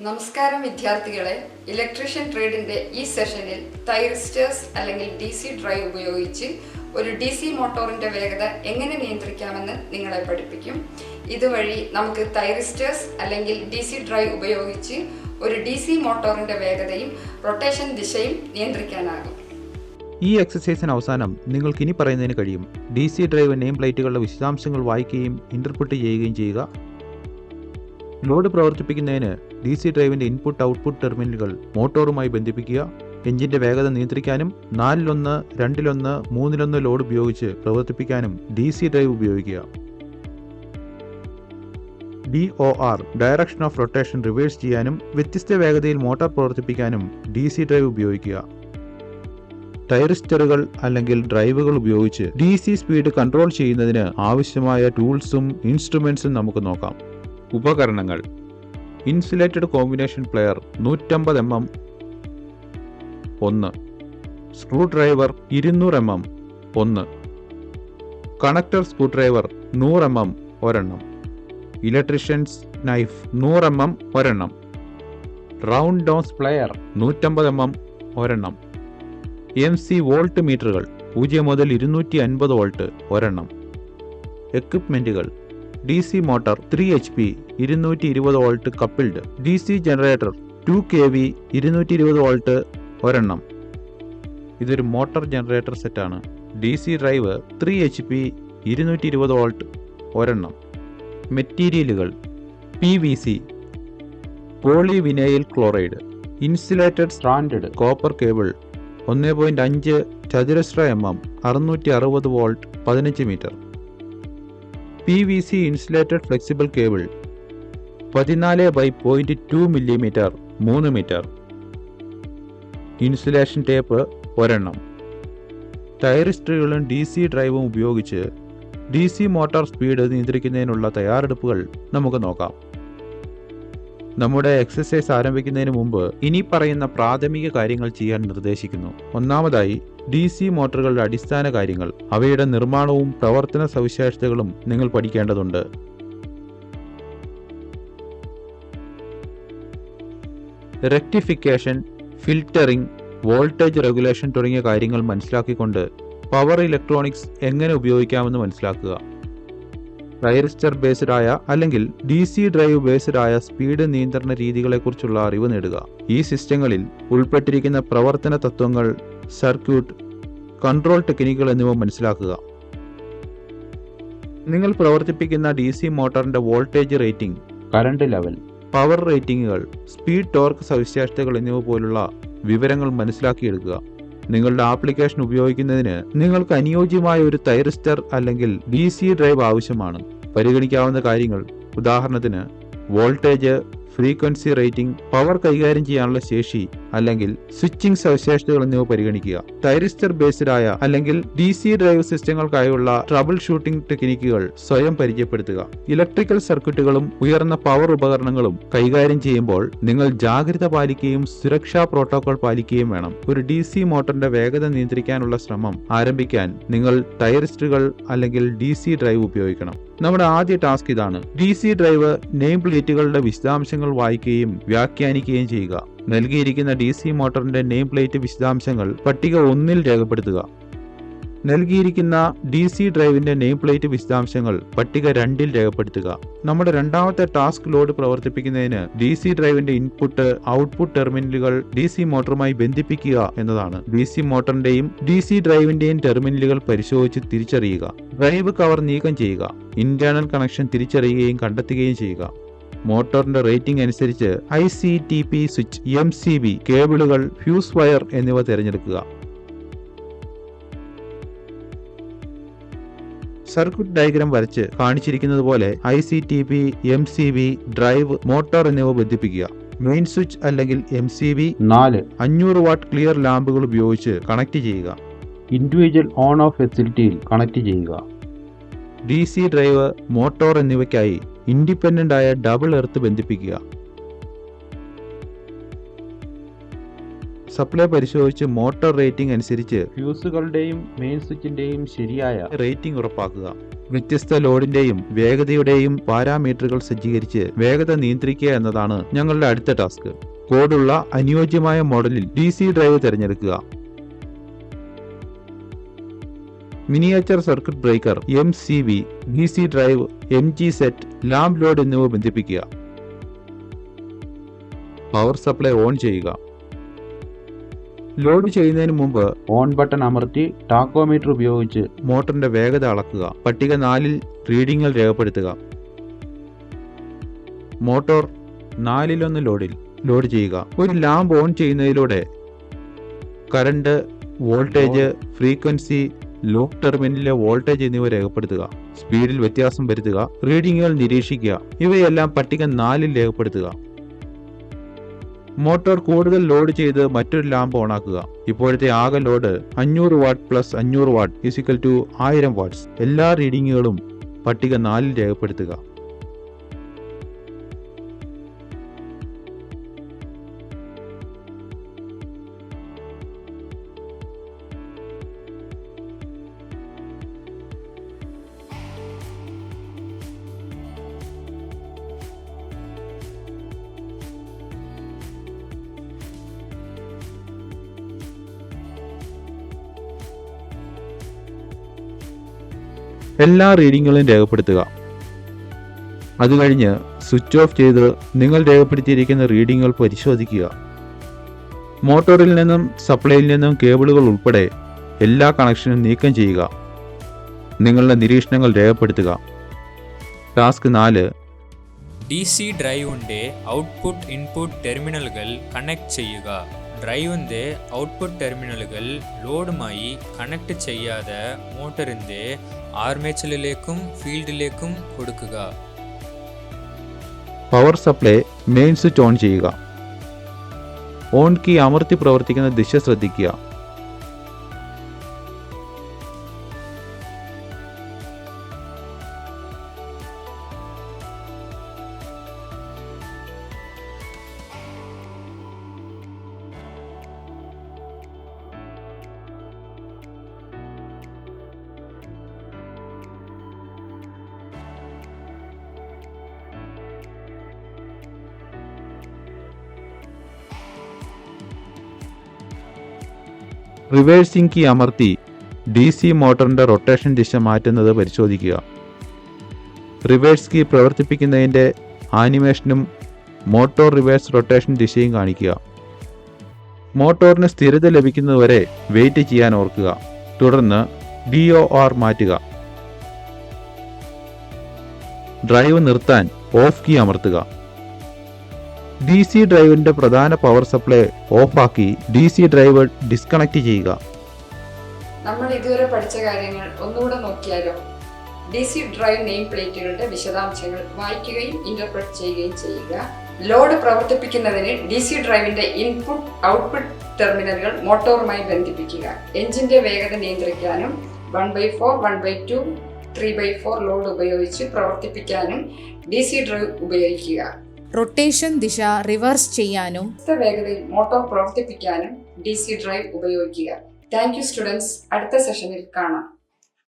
നമസ്കാരം വിദ്യാർത്ഥികളെ, ഇലക്ട്രീഷ്യൻ ട്രേഡിൻ്റെ ഈ സെഷനിൽ തൈറിസ്റ്റേഴ്സ് അല്ലെങ്കിൽ DC ഡ്രൈവ് ഉപയോഗിച്ച് ഒരു DC മോട്ടോറിൻ്റെ വേഗത എങ്ങനെ നിയന്ത്രിക്കാമെന്ന് നിങ്ങളെ പഠിപ്പിക്കും. ഇതുവഴി നമുക്ക് തൈറിസ്റ്റേഴ്സ് അല്ലെങ്കിൽ DC ഡ്രൈവ് ഉപയോഗിച്ച് ഒരു DC മോട്ടോറിൻ്റെ വേഗതയും റൊട്ടേഷൻ ദിശയും നിയന്ത്രിക്കാനാകും. ഈ എക്സസൈസിന് അവസാനം നിങ്ങൾക്ക് ഇനി പറയുന്നതിന് കഴിയും: DC ഡ്രൈവ് നെയിം പ്ലേറ്റുകളുടെ വിശദാംശങ്ങൾ വായിക്കുകയും ഇന്റർപ്രിറ്റ് ചെയ്യുകയും ചെയ്യുക. ലോഡ് പ്രവർത്തിപ്പിക്കുന്നതിന് DC ഡ്രൈവിൻ്റെ ഇൻപുട്ട് ഔട്ട്പുട്ട് ടെർമിനലുകൾ മോട്ടോറുമായി ബന്ധിപ്പിക്കുക. എഞ്ചിൻ്റെ വേഗത നിയന്ത്രിക്കാനും 4-1, 2-1, 3-1 ലോഡ് ഉപയോഗിച്ച് പ്രവർത്തിപ്പിക്കാനും DC ഡ്രൈവ് ഉപയോഗിക്കുക. DOR direction of rotation reverse ചെയ്യാനും വ്യത്യസ്ത വേഗതയിൽ മോട്ടോർ പ്രവർത്തിപ്പിക്കാനും DC ഡ്രൈവ് ഉപയോഗിക്കുക. തൈറിസ്റ്ററുകൾ അല്ലെങ്കിൽ ഡ്രൈവുകൾ ഉപയോഗിച്ച് DC സ്പീഡ് കൺട്രോൾ ചെയ്യുന്നതിന് ആവശ്യമായ ടൂൾസും ഇൻസ്ട്രുമെന്റ്സും നമുക്ക് നോക്കാം. ഉപകരണങ്ങൾ: insulated combination player 150 mm 1, screw driver 200 mm 1, connector screw driver 100 mm ഒരെണ്ണം, ഇലക്ട്രീഷ്യൻസ് നൈഫ് 100 mm ഒരെണ്ണം, റൗണ്ട് നോസ് പ്ലെയർ 150 mm ഒരെണ്ണം, MC വോൾട്ട് മീറ്ററുകൾ 0 മുതൽ 250 വോൾട്ട് ഒരെണ്ണം. എക്വിപ്മെന്റുകൾ: DC motor 3 HP 220 volt coupled, DC generator 2 kV 220 volt ഒരെണ്ണം. ഇതൊരു മോട്ടോർ ജനറേറ്റർ സെറ്റാണ്. DC drive 3 HP 220 volt ഒരെണ്ണം. മെറ്റീരിയലുകൾ: PVC, polyvinyl chloride, insulated stranded copper cable 1.5 ചതുരശ്ര mm 660 volt 15 metre. PVC insulated flexible cable 14/0.2 mm 3 metre. Insulation tape ഒരെണ്ണം. തൈറിസ്റ്ററുകളും DC ഡ്രൈവും ഉപയോഗിച്ച് DC motor speed നിയന്ത്രിക്കുന്നതിനുള്ള തയ്യാറെടുപ്പുകൾ നമുക്ക് നോക്കാം. നമ്മുടെ എക്സസൈസ് ആരംഭിക്കുന്നതിന് മുമ്പ് ഇനി പറയുന്ന പ്രാഥമിക കാര്യങ്ങൾ ചെയ്യാൻ നിർദ്ദേശിക്കുന്നു. ഒന്നാമതായി, DC മോട്ടോറുകളുടെ അടിസ്ഥാന കാര്യങ്ങൾ, അവയുടെ നിർമ്മാണവും പ്രവർത്തന സവിശേഷതകളും നിങ്ങൾ പഠിക്കേണ്ടതുണ്ട്. റെക്ടിഫിക്കേഷൻ, ഫിൽറ്ററിംഗ്, വോൾട്ടേജ് റെഗുലേഷൻ തുടങ്ങിയ കാര്യങ്ങൾ മനസ്സിലാക്കിക്കൊണ്ട് പവർ ഇലക്ട്രോണിക്സ് എങ്ങനെ ഉപയോഗിക്കാമെന്ന് മനസ്സിലാക്കുക. തൈറിസ്റ്റർ ബേസ്ഡ് ആയ അല്ലെങ്കിൽ DC ഡ്രൈവ് ബേസ്ഡ് ആയ സ്പീഡ് നിയന്ത്രണ രീതികളെക്കുറിച്ചുള്ള അറിവ് നേടുക. ഈ സിസ്റ്റങ്ങളിൽ ഉൾപ്പെട്ടിരിക്കുന്ന പ്രവർത്തന തത്വങ്ങൾ, സർക്യൂട്ട്, കൺട്രോൾ ടെക്നിക്കുകൾ എന്നിവ മനസ്സിലാക്കുക. നിങ്ങൾ പ്രവർത്തിപ്പിക്കുന്ന DC മോട്ടോറിന്റെ voltage rating, current level, power റേറ്റിംഗുകൾ, സ്പീഡ് ടോർക്ക് സവിശേഷതകൾ എന്നിവ പോലുള്ള വിവരങ്ങൾ മനസ്സിലാക്കിയെടുക്കുക. നിങ്ങളുടെ ആപ്ലിക്കേഷൻ ഉപയോഗിക്കുന്നതിന് നിങ്ങൾക്ക് അനുയോജ്യമായ ഒരു തൈറിസ്റ്റർ അല്ലെങ്കിൽ DC ഡ്രൈവ് ആവശ്യമാണ്. പരിഗണിക്കാവുന്ന കാര്യങ്ങൾ: ഉദാഹരണത്തിന് വോൾട്ടേജ്, ഫ്രീക്വൻസി റേറ്റിംഗ്, പവർ കൈകാര്യം ചെയ്യാനുള്ള ശേഷി അല്ലെങ്കിൽ സ്വിച്ചിംഗ് സവിശേഷതകൾ എന്നിവ പരിഗണിക്കുക. തൈറിസ്റ്റർ ബേസ്ഡ് ആയ അല്ലെങ്കിൽ DC ഡ്രൈവ് സിസ്റ്റങ്ങൾക്കായുള്ള ട്രബിൾ ഷൂട്ടിംഗ് ടെക്നിക്കുകൾ സ്വയം പരിചയപ്പെടുത്തുക. ഇലക്ട്രിക്കൽ സർക്യൂട്ടുകളും ഉയർന്ന പവർ ഉപകരണങ്ങളും കൈകാര്യം ചെയ്യുമ്പോൾ നിങ്ങൾ ജാഗ്രത പാലിക്കുകയും സുരക്ഷാ പ്രോട്ടോകോൾ പാലിക്കുകയും വേണം. ഒരു DC മോട്ടോറിന്റെ വേഗത നിയന്ത്രിക്കാനുള്ള ശ്രമം ആരംഭിക്കാൻ നിങ്ങൾ തൈറിസ്റ്ററുകൾ അല്ലെങ്കിൽ DC ഡ്രൈവ് ഉപയോഗിക്കണം. നമ്മുടെ ആദ്യ ടാസ്ക് ഇതാണ്: DC ഡ്രൈവ് നെയിം പ്ലേറ്റുകളുടെ വിശദാംശങ്ങൾ വായിക്കുകയും വ്യാഖ്യാനിക്കുകയും ചെയ്യുക. നൽകിയിരിക്കുന്ന DC മോട്ടോറിന്റെ നെയിം പ്ലേറ്റ് വിശദാംശങ്ങൾ പട്ടിക 1-ൽ രേഖപ്പെടുത്തുക. നൽകിയിരിക്കുന്ന DC ഡ്രൈവിന്റെ നെയിം പ്ലേറ്റ് വിശദാംശങ്ങൾ പട്ടിക 2-ൽ രേഖപ്പെടുത്തുക. നമ്മുടെ രണ്ടാമത്തെ ടാസ്ക് ലോഡ് പ്രവർത്തിപ്പിക്കുന്നതിന് DC ഡ്രൈവിന്റെ ഇൻപുട്ട് ഔട്ട്പുട്ട് ടെർമിനലുകൾ DC മോട്ടോറുമായി ബന്ധിപ്പിക്കുക എന്നതാണ്. DC മോട്ടോറിന്റെയും DC ഡ്രൈവിന്റെയും ടെർമിനലുകൾ പരിശോധിച്ച് തിരിച്ചറിയുക. ഡ്രൈവ് കവർ നീക്കം ചെയ്യുക. ഇന്റേണൽ കണക്ഷൻ തിരിച്ചറിയുകയും കണ്ടെത്തുകയും ചെയ്യുക. മോട്ടോറിന്റെ റേറ്റിംഗ് അനുസരിച്ച് ICTP സ്വിച്ച്, MCB കേബിളുകൾ, ഫ്യൂസ് വയർ എന്നിവ തിരഞ്ഞെടുക്കുക. സർക്യൂട്ട് ഡയഗ്രാം വരച്ച് കാണിച്ചിരിക്കുന്നത് പോലെ ICTP, MCB, ഡ്രൈവ്, മോട്ടോർ എന്നിവ ബന്ധിപ്പിക്കുക. മെയിൻ സ്വിച്ച് അല്ലെങ്കിൽ MCB 4 500 വാട്ട് ക്ലിയർ ലാമ്പുകൾ ഉപയോഗിച്ച് കണക്ട് ചെയ്യുക. ഇൻഡിവിജ്വൽ ഓൺ ഓഫ് ഫെസിലിറ്റിയിൽ കണക്ട് ചെയ്യുക. DC ഡ്രൈവ്, മോട്ടോർ എന്നിവയ്ക്കായി ഇൻഡിപെൻഡന്റ് ആയ ഡബിൾ എർത്ത് ബന്ധിപ്പിക്കുക. സപ്ലൈ പരിശോധിച്ച് മോട്ടോർ റേറ്റിംഗ് അനുസരിച്ച് ഫ്യൂസുകളുടെയും മെയിൻ സ്വിച്ചിന്റെയും ശരിയായ റേറ്റിംഗ് ഉറപ്പാക്കുക. വ്യത്യസ്ത ലോഡിന്റെയും വേഗതയുടെയും പാരാമീറ്ററുകൾ സജ്ജീകരിച്ച് വേഗത നിയന്ത്രിക്കുക എന്നതാണ് ഞങ്ങളുടെ അടുത്ത ടാസ്ക്. കോഡുള്ള അനുയോജ്യമായ മോഡലിൽ DC ഡ്രൈവ് തിരഞ്ഞെടുക്കുക. Miniature circuit breaker MCB, DC drive, MG set, lamp load എന്നിവ ബന്ധിപ്പിക്കുക. പവർ സപ്ലൈ ഓൺ ചെയ്യുക. ലോഡ് ചെയ്യുന്നതിന് മുമ്പ് ഓൺ ബട്ടൺ അമർത്തി ടാക്കോമീറ്റർ ഉപയോഗിച്ച് മോട്ടറിന്റെ വേഗത അളക്കുക. പട്ടിക 4-ൽ റീഡിംഗുകൾ രേഖപ്പെടുത്തുക. മോട്ടോർ 4-1 ലോഡ് ചെയ്യുക. ഒരു ലാമ്പ് ഓൺ ചെയ്യുന്നതിലൂടെ കറണ്ട്, വോൾട്ടേജ്, ഫ്രീക്വൻസി, ലൂപ്പ് ടെർമിനലിലെ വോൾട്ടേജ് എന്നിവ രേഖപ്പെടുത്തുക. സ്പീഡിൽ വ്യത്യാസം വരുത്തുക. റീഡിംഗുകൾ നിരീക്ഷിക്കുക. ഇവയെല്ലാം പട്ടിക 4-ൽ രേഖപ്പെടുത്തുക. മോട്ടോർ കൂടുതൽ ലോഡ് ചെയ്ത് മറ്റൊരു ലാമ്പ് ഓണാക്കുക. ഇപ്പോഴത്തെ ആകെ load 500 watt plus 500 watt = 1000 watts. എല്ലാ റീഡിംഗുകളും പട്ടിക 4-ൽ രേഖപ്പെടുത്തുക. എല്ലാ റീഡിംഗുകളും രേഖപ്പെടുത്തുക. അത് കഴിഞ്ഞ് സ്വിച്ച് ഓഫ് ചെയ്ത് നിങ്ങൾ രേഖപ്പെടുത്തിയിരിക്കുന്ന റീഡിംഗുകൾ പരിശോധിക്കുക. മോട്ടോറിൽ നിന്നും സപ്ലൈയിൽ നിന്നും കേബിളുകൾ ഉൾപ്പെടെ എല്ലാ കണക്ഷനും നീക്കം ചെയ്യുക. നിങ്ങളുടെ നിരീക്ഷണങ്ങൾ രേഖപ്പെടുത്തുക. ടാസ്ക് 4. DC ഡ്രൈവിന്റെ ഔട്ട്പുട്ട് ഇൻപുട്ട് ടെർമിനലുകൾ കണക്ട് ചെയ്യുക. ഡ്രൈവിന്റെ ഔട്ട്പുട്ട് ടെർമിനലുകൾ ലോഡുമായി കണക്ട് ചെയ്യാതെ മോട്ടറിന്റെ ആർമേച്ചറിലേക്കും ഫീൽഡിലേക്കും കൊടുക്കുക. Power supply main switch on ചെയ്യുക. ഓൺ കീ അമർത്തി പ്രവർത്തിക്കുന്ന ദിശ ശ്രദ്ധിക്കുക. റിവേഴ്സിംഗ് കീ അമർത്തി DC മോട്ടറിന്റെ റൊട്ടേഷൻ ദിശ മാറ്റുന്നത് പരിശോധിക്കുക. റിവേഴ്സ് കീ പ്രവർത്തിപ്പിക്കുന്നതിന്റെ ആനിമേഷനും മോട്ടോർ റിവേഴ്സ് റൊട്ടേഷൻ ദിശയും കാണിക്കുക. മോട്ടോറിന് സ്ഥിരത ലഭിക്കുന്നതുവരെ വെയിറ്റ് ചെയ്യാൻ ഓർക്കുക. തുടർന്ന് DOR മാറ്റുക. ഡ്രൈവ് നിർത്താൻ ഓഫ് കീ അമർത്തുക. DC ഡ്രൈവിന്റെ പ്രധാന പവർ സപ്ലൈ ഓഫാക്കി DC ഡ്രൈവ് ഡിസ്കണക്ട് ചെയ്യുക. നമ്മൾ ഇതുവരെ പഠിച്ച കാര്യങ്ങൾ ഒന്നുകൂടെ നോക്കിയാലോ? DC ഡ്രൈവ് നെയിം പ്ലേറ്റുകളുടെ വിശദാംശങ്ങൾ വായിക്കുകയും ഇന്റർപ്രറ്റ് ചെയ്യുകയും ചെയ്യുക. ലോഡ് പ്രവർത്തിപ്പിക്കുന്നതിന് DC ഡ്രൈവിന്റെ ഇൻപുട്ട് ഔട്ട്പുട്ട് ടെർമിനലുകൾ മോട്ടോറുമായി ബന്ധിപ്പിക്കുക. എഞ്ചിന്റെ വേഗത നിയന്ത്രിക്കാനും 1/4, 1/2, 3/4 ലോഡ് ഉപയോഗിച്ച് പ്രവർത്തിപ്പിക്കാനും DC ഡ്രൈവ് ഉപയോഗിക്കുക. റൊട്ടേഷൻ ദിശ റിവേഴ്സ് ചെയ്യാനും വേഗതയിൽ മോട്ടോർ പ്രവർത്തിപ്പിക്കാനും DC ഡ്രൈവ് ഉപയോഗിക്കുക. Thank you students. അടുത്ത സെഷനിൽ കാണാം.